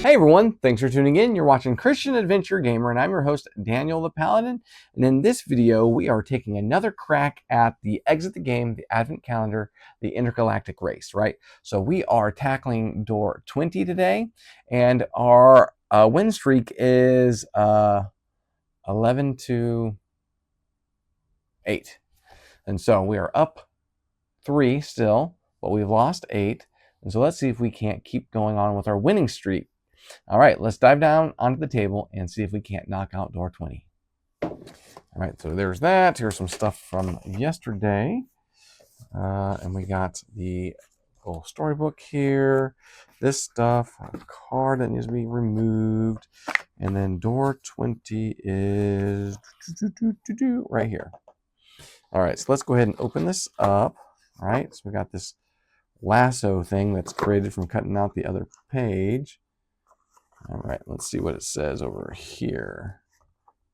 Hey everyone, thanks for tuning in. You're watching Christian Adventure Gamer, and I'm your host, Daniel the Paladin. And in this video, we are taking another crack at the Exit the Game, the Advent Calendar, the Intergalactic Race, right? So we are tackling door 20 today, and our win streak is 11-8. And so we are up 3 still, but we've lost 8. And so let's see if we can't keep going on with our winning streak. All right, let's dive down onto the table and see if we can't knock out door 20. All right, so there's that. Here's some stuff from yesterday. And we got the little storybook here. This stuff, a card that needs to be removed. And then door 20 is right here. All right, so let's go ahead and open this up. All right, so we got this lasso thing that's created from cutting out the other page. All right, let's see what it says over here.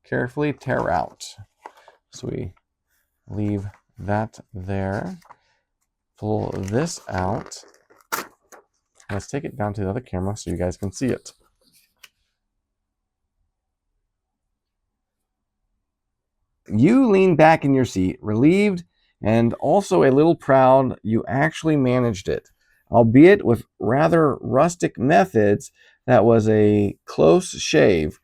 Carefully tear out. So we leave that there. Pull this out. Let's take it down to the other camera so you guys can see it. You lean back in your seat, relieved and also a little proud you actually managed it. Albeit with rather rustic methods, that was a close shave,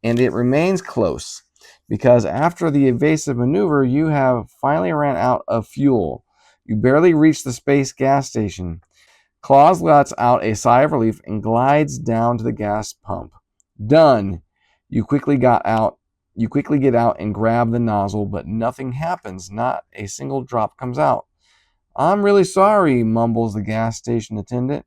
and it remains close because after the evasive maneuver, you have finally ran out of fuel. You barely reach the space gas station. Claus lets out a sigh of relief and glides down to the gas pump. Done. You quickly get out and grab the nozzle, but nothing happens. Not a single drop comes out. I'm really sorry, mumbles the gas station attendant,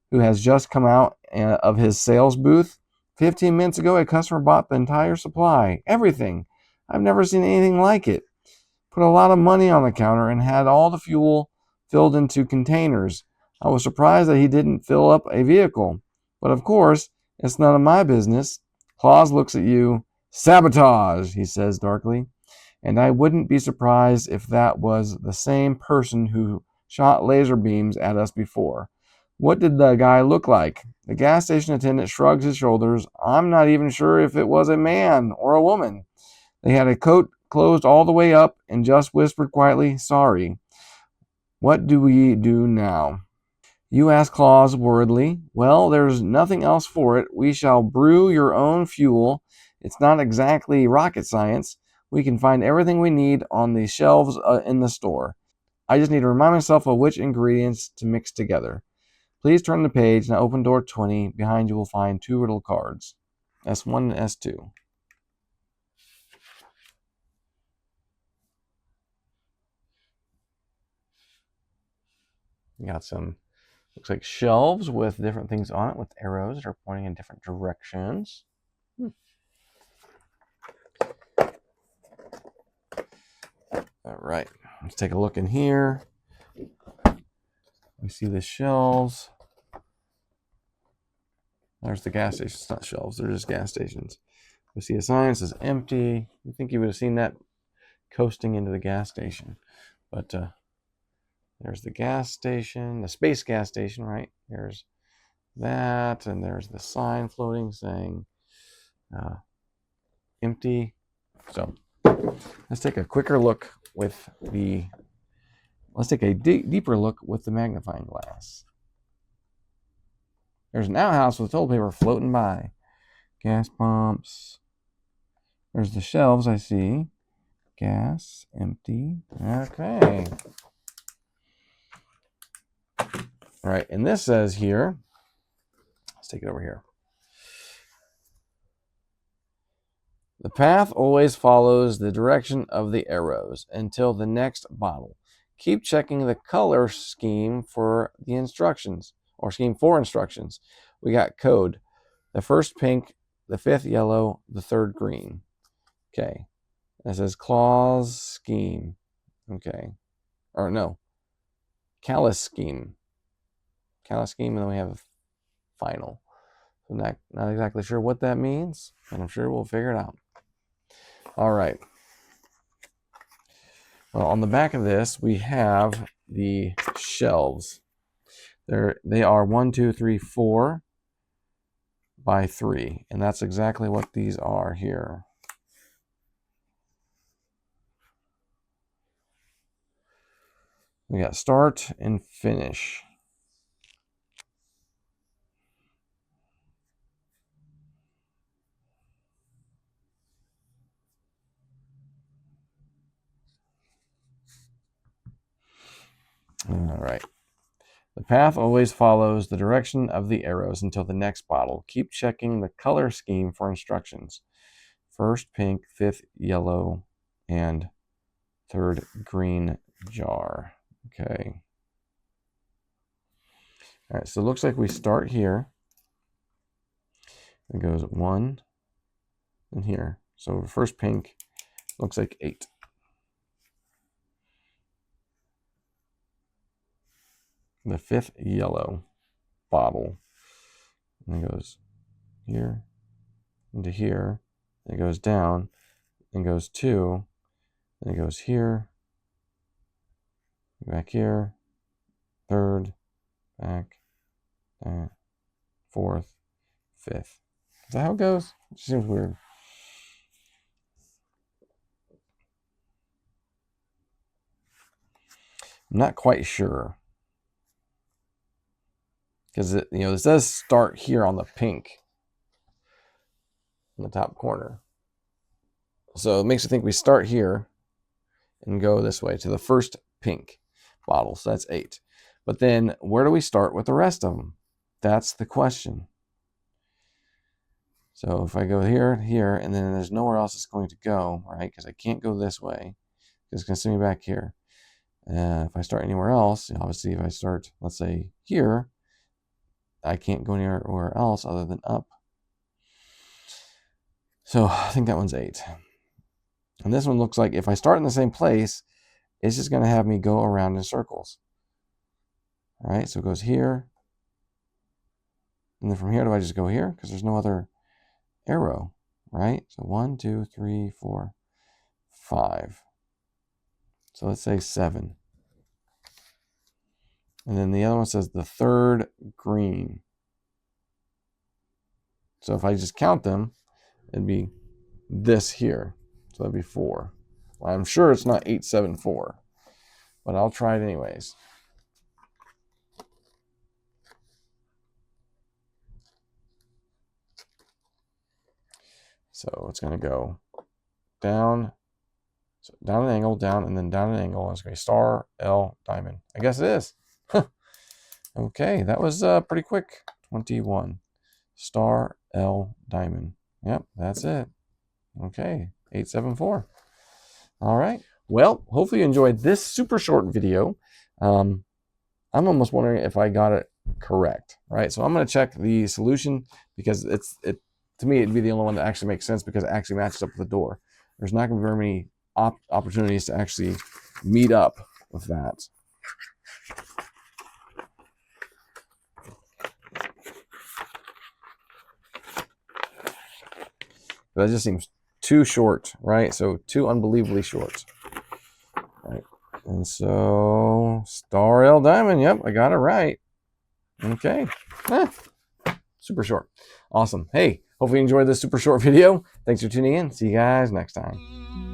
who has just come out of his sales booth. 15 minutes ago, a customer bought the entire supply. Everything. I've never seen anything like it. Put a lot of money on the counter and had all the fuel filled into containers. I was surprised that he didn't fill up a vehicle. But of course, it's none of my business. Claus looks at you. Sabotage, he says darkly. And I wouldn't be surprised if that was the same person who shot laser beams at us before. What did the guy look like? The gas station attendant shrugs his shoulders. I'm not even sure if it was a man or a woman. They had a coat closed all the way up and just whispered quietly, sorry. What do we do now? You ask Claus worriedly. Well, there's nothing else for it. We shall brew your own fuel. It's not exactly rocket science. We can find everything we need on the shelves in the store. I just need to remind myself of which ingredients to mix together. Please turn the page. Now open door 20. Behind you will find 2 riddle cards. S1 and S2. You got some, looks like shelves with different things on it with arrows that are pointing in different directions. All right, let's take a look in here. We see the shelves. There's the gas stations. It's not shelves, they're just gas stations. We see a sign that says empty. You think you would have seen that coasting into the gas station. But there's the gas station, the space gas station, right? There's that, and there's the sign floating saying empty. So let's take a quicker look with the, let's take a deeper look with the magnifying glass. There's an outhouse with toilet paper floating by. Gas pumps. There's the shelves I see. Gas, empty. Okay. All right, and this says here, let's take it over here. The path always follows the direction of the arrows until the next bottle. Keep checking the color scheme for the instructions, or scheme for instructions. We got code. The first pink, the 5th yellow, the 3rd green. Okay. It says Claus scheme. Okay. Or no. Callus scheme. Callus scheme, and then we have final. So not exactly sure what that means, and I'm sure we'll figure it out. All right. Well, on the back of this, we have the shelves. They are 1, 2, 3, 4. by 3. And that's exactly what these are here. We got start and finish. All right. The path always follows the direction of the arrows until the next bottle. Keep checking the color scheme for instructions. First pink, fifth yellow, and third green jar. Okay. All right, so it looks like we start here. It goes 1 and here. So the first pink looks like 8. The fifth yellow bottle. And it goes here into here. And it goes down and goes 2. And it goes here. Back here. Third. Back. Fourth. Fifth. Is that how it goes? It seems weird. I'm not quite sure. Because this does start here on the pink in the top corner. So it makes you think we start here and go this way to the first pink bottle. So that's 8. But then where do we start with the rest of them? That's the question. So if I go here, here, and then there's nowhere else it's going to go, right? Because I can't go this way. It's going to send me back here. If I start anywhere else, obviously if I start, let's say, here, I can't go anywhere else other than up. So I think that one's 8. And this one looks like if I start in the same place, it's just going to have me go around in circles. All right, so it goes here. And then from here, do I just go here? Because there's no other arrow, right? So 1, 2, 3, 4, 5. So let's say 7. And then the other one says the third green. So if I just count them, it'd be this here. So that'd be 4. Well, I'm sure it's not 8, 7, 4, but I'll try it anyways. So it's going to go down, so down an angle, down, and then down an angle. It's going to be star, L, diamond. I guess it is. Okay, that was pretty quick. 21. Star, L, diamond. Yep, that's it. Okay, 874. All right. Well, hopefully you enjoyed this super short video. I'm almost wondering if I got it correct, right? So I'm going to check the solution because to me, it'd be the only one that actually makes sense because it actually matches up with the door. There's not going to be very many opportunities to actually meet up with that. That just seems too short, right? So too unbelievably short, right? And so star L diamond, yep, I got it right. Okay, super short. Awesome. Hey, hopefully you enjoyed this super short video. Thanks for tuning in. See you guys next time.